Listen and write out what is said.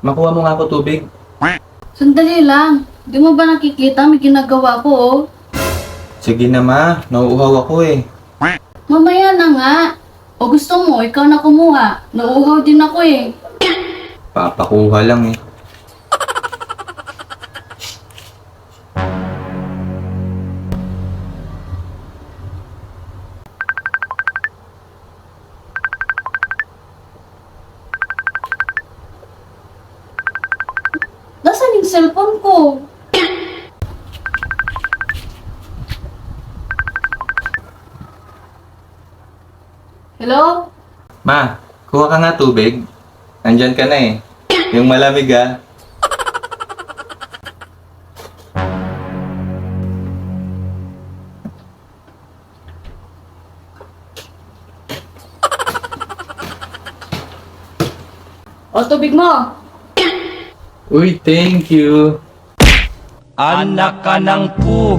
makuha mo nga ako tubig. Sandali lang. Di mo ba nakikita may ginagawa ko, oh? Sige na ma, nauuhaw ako eh. Mamaya na nga. O gusto mo, ikaw na kumuha. Nauuhaw din ako eh. Papakuha lang eh. Nasaan yung cellphone ko? Hello? Ma, kuha ka nga tubig. Nandyan ka na eh. Yung malamig ah. O, tubig mo. Uy, thank you. Anak ka ng pu.